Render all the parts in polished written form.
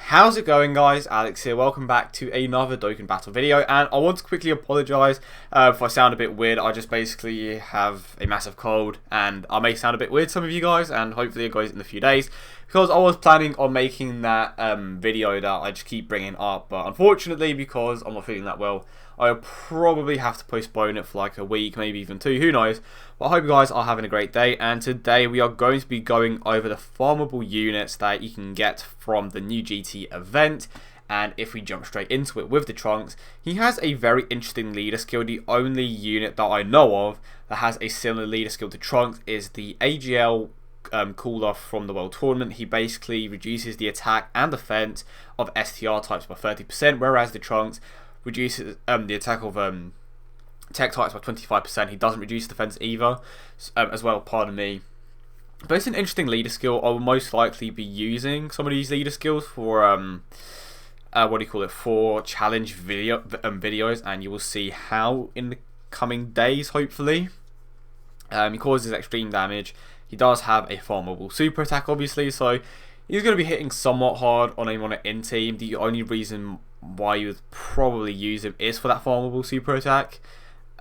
How's it going, guys? Alex here. Welcome back to another Dokkan Battle video, and I want to quickly apologise if I sound a bit weird. I just basically have a massive cold, and I may sound a bit weird, some of you guys, and hopefully it goes in a few days, because I was planning on making that video that I just keep bringing up, but unfortunately, because I'm not feeling that well, I'll probably have to postpone it for like a week, maybe even two, who knows. But I hope you guys are having a great day, and today we are going to be going over the farmable units that you can get from the new GT event. And if we jump straight into it with the Trunks, he has a very interesting leader skill. The only unit that I know of that has a similar leader skill to Trunks is the AGL cool off from the World Tournament. He basically reduces the attack and defense of STR types by 30%, whereas the Trunks reduces the attack of tech types by 25%. He doesn't reduce defense either, as well, pardon me. But it's an interesting leader skill. I will most likely be using some of these leader skills for for challenge videos, and you will see how in the coming days, hopefully. He causes extreme damage. He does have a farmable super attack, obviously, so he's going to be hitting somewhat hard on anyone in team. The only reason why you would probably use him is for that farmable super attack,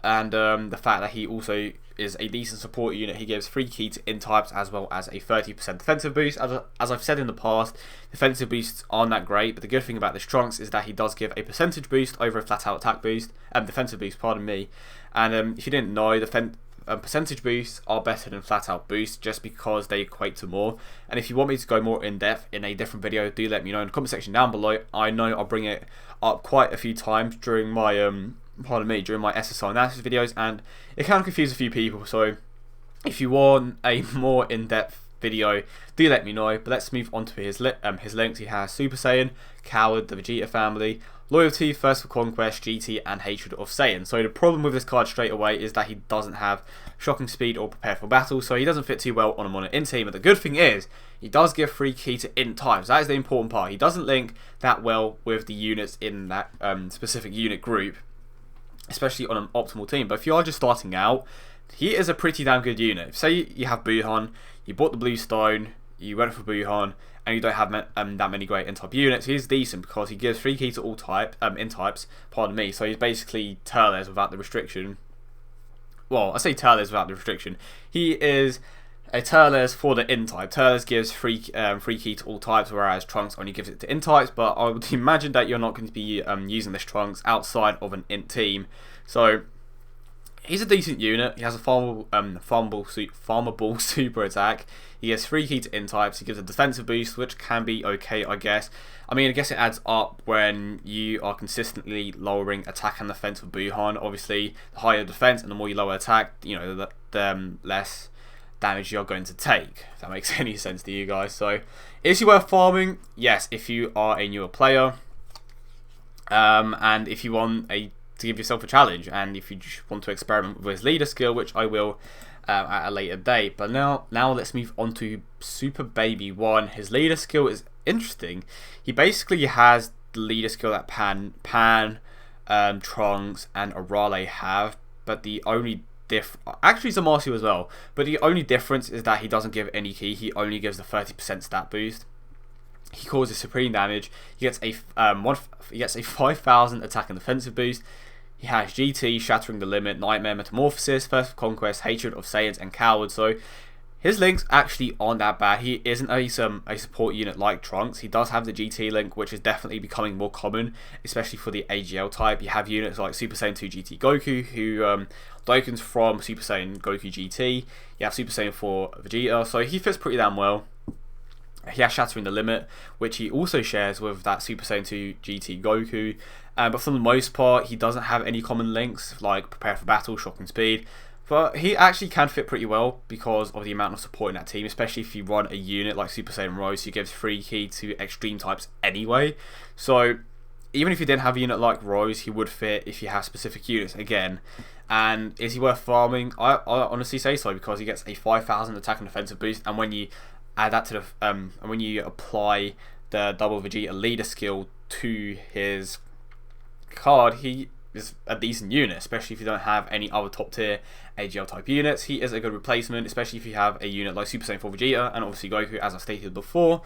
and the fact that he also is a decent support unit. He gives free key to in types as well as a 30% defensive boost. As I've said in the past, defensive boosts aren't that great, but the good thing about this Trunks is that he does give a percentage boost over a flat out attack boost, defensive boost, pardon me. And if you didn't know, percentage boosts are better than flat out boosts just because they equate to more. And if you want me to go more in depth in a different video, do let me know in the comment section down below. I know I'll bring it up quite a few times during my during my SSR analysis videos, and it can confuse a few people. So if you want a more in-depth video, do let me know. But let's move on to his links. He has Super Saiyan, Coward, the Vegeta family, Loyalty, Thirst for Conquest, GT, and Hatred of Saiyan. So the problem with this card straight away is that he doesn't have Shocking Speed or Prepare for Battle, so he doesn't fit too well on a mono in team. But the good thing is, he does give free key to int types. That is the important part. He doesn't link that well with the units in that specific unit group, especially on an optimal team. But if you are just starting out, he is a pretty damn good unit. Say you have Buhan, you bought the blue stone, you went for Buhan, and you don't have that many great in-type units. He's decent because he gives free key to all in-types, pardon me. So he's basically Turles without the restriction. Well, I say Turles without the restriction. He is a Turles for the in-type. Turles gives free key to all types, whereas Trunks only gives it to in-types. But I would imagine that you're not going to be using this Trunks outside of an int team. So he's a decent unit. He has a farmable super attack. He gets free key to in types. He gives a defensive boost, which can be okay, I guess. I mean, I guess it adds up when you are consistently lowering attack and defense for Buhan. Obviously, the higher defense and the more you lower attack, you know, the less damage you're going to take. If that makes any sense to you guys. So, is he worth farming? Yes, if you are a newer player, and if you want to give yourself a challenge, and if you just want to experiment with his leader skill, which I will at a later date. But now let's move on to Super Baby 1. His leader skill is interesting. He basically has the leader skill that Pan, Trunks, and Arale have, but the only actually Zamasu as well, but the only difference is that he doesn't give any key. He only gives the 30% stat boost. He causes supreme damage. He gets a 5,000 attack and defensive boost. He has GT, Shattering the Limit, Nightmare, Metamorphosis, Thirst for Conquest, Hatred of Saiyans, and Coward. So his links actually aren't that bad. He isn't a support unit like Trunks. He does have the GT link, which is definitely becoming more common, especially for the AGL type. You have units like Super Saiyan 2 GT Goku, who Dokkans from Super Saiyan Goku GT. You have Super Saiyan 4 Vegeta, so he fits pretty damn well. He has Shattering the Limit, which he also shares with that Super Saiyan 2 GT Goku. But for the most part, he doesn't have any common links like Prepare for Battle, Shocking Speed. But he actually can fit pretty well because of the amount of support in that team, especially if you run a unit like Super Saiyan Rose, who gives free key to extreme types anyway. So even if you didn't have a unit like Rose, he would fit if you have specific units again. And is he worth farming? I honestly say so, because he gets a 5,000 attack and defensive boost, and when you add that to the when you apply the double Vegeta leader skill to his card, he is a decent unit, especially if you don't have any other top tier AGL type units. He is a good replacement, especially if you have a unit like Super Saiyan 4 Vegeta and obviously Goku, as I stated before.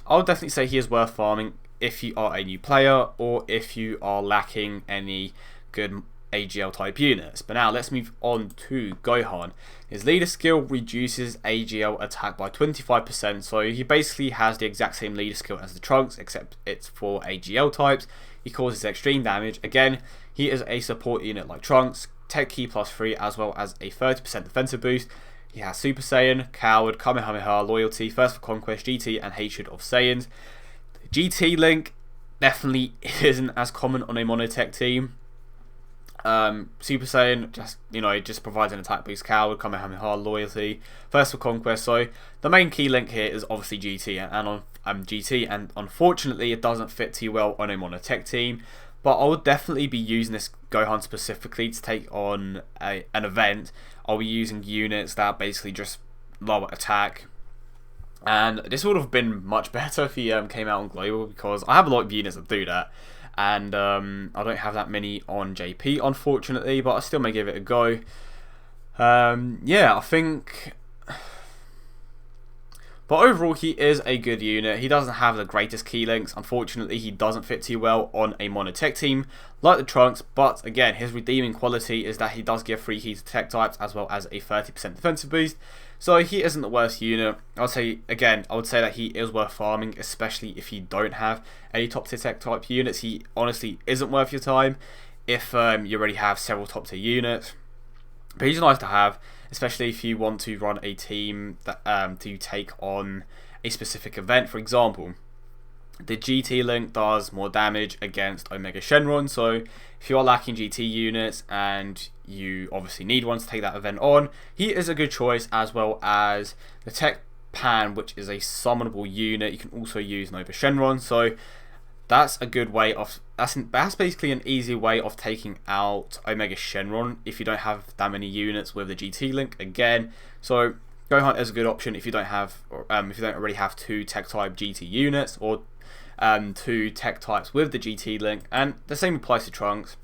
I would definitely say he is worth farming. if you are a new player or if you are lacking any good AGL type units. But now let's move on to Gohan. His leader skill reduces AGL attack by 25%, so he basically has the exact same leader skill as the Trunks, except it's for AGL types. He causes extreme damage. Again, he is a support unit like Trunks, Tech Key +3 as well as a 30% defensive boost. He has Super Saiyan, Coward, Kamehameha, Loyalty, Thirst for Conquest, GT and Hatred of Saiyans. GT Link definitely isn't as common on a monotech team. Super Saiyan just provides an attack boost, Coward, Kamehameha, Loyalty, Thirst for Conquest. So the main key link here is obviously GT and unfortunately it doesn't fit too well on a monotech team. But I would definitely be using this Gohan specifically to take on an event. I'll be using units that basically just lower attack. And this would have been much better if he came out on Global, because I have a lot of units that do that. And I don't have that many on JP, unfortunately, but I still may give it a go. Yeah, I think... But overall, he is a good unit. He doesn't have the greatest key links. Unfortunately, he doesn't fit too well on a monotech team like the Trunks. But again, his redeeming quality is that he does give free keys to tech types as well as a 30% defensive boost. So he isn't the worst unit. I would say that he is worth farming, especially if you don't have any top tier tech type units. He honestly isn't worth your time if you already have several top tier units. But he's nice to have, especially if you want to run a team that to take on a specific event. For example, the GT Link does more damage against Omega Shenron, so if you are lacking GT units and you obviously need one to take that event on, he is a good choice, as well as the Tech Pan, which is a summonable unit. You can also use Nova Shenron, so that's a good way of... That's basically an easy way of taking out Omega Shenron if you don't have that many units with the GT Link again. So Gohan is a good option if you don't already have 2 Tech type GT units, or 2 Tech types with the GT Link. And the same applies to Trunks.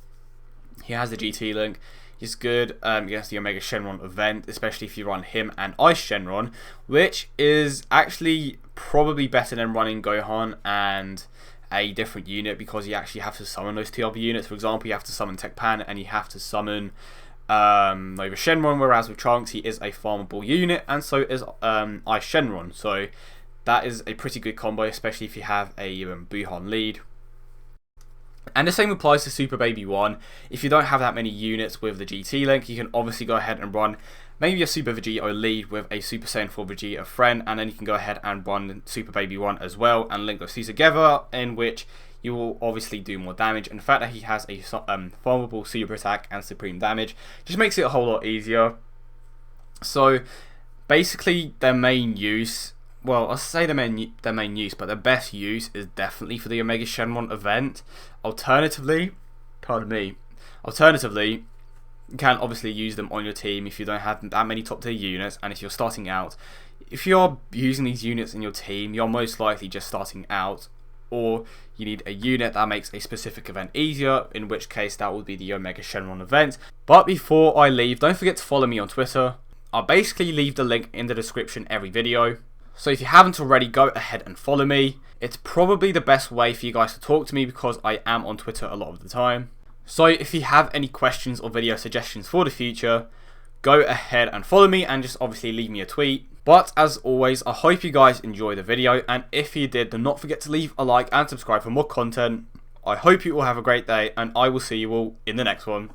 He has the GT Link. He's good against the Omega Shenron event, especially if you run him and Ice Shenron, which is actually probably better than running Gohan and a different unit, because you actually have to summon those 2 other units. For example, you have to summon Tech Pan and you have to summon Nova Shenron, whereas with Trunks he is a farmable unit, and so is Ice Shenron. So that is a pretty good combo, especially if you have a Buhan lead. And the same applies to Super Baby 1. If you don't have that many units with the GT Link, you can obviously go ahead and run maybe a Super Vegeta lead with a Super Saiyan 4 Vegeta friend, and then you can go ahead and run Super Baby 1 as well and link those 2 together, in which you will obviously do more damage. And the fact that he has a farmable super attack and supreme damage just makes it a whole lot easier. So basically their main use, well, I'll say their main use, but their best use is definitely for the Omega Shenron event. Alternatively, you can obviously use them on your team if you don't have that many top tier units, and if you're starting out. If you're using these units in your team, you're most likely just starting out, or you need a unit that makes a specific event easier, in which case that would be the Omega Shenron event. But before I leave, don't forget to follow me on Twitter. I'll basically leave the link in the description every video. So if you haven't already, go ahead and follow me. It's probably the best way for you guys to talk to me, because I am on Twitter a lot of the time. So if you have any questions or video suggestions for the future, go ahead and follow me and just obviously leave me a tweet. But as always, I hope you guys enjoyed the video, and if you did, do not forget to leave a like and subscribe for more content. I hope you all have a great day, and I will see you all in the next one.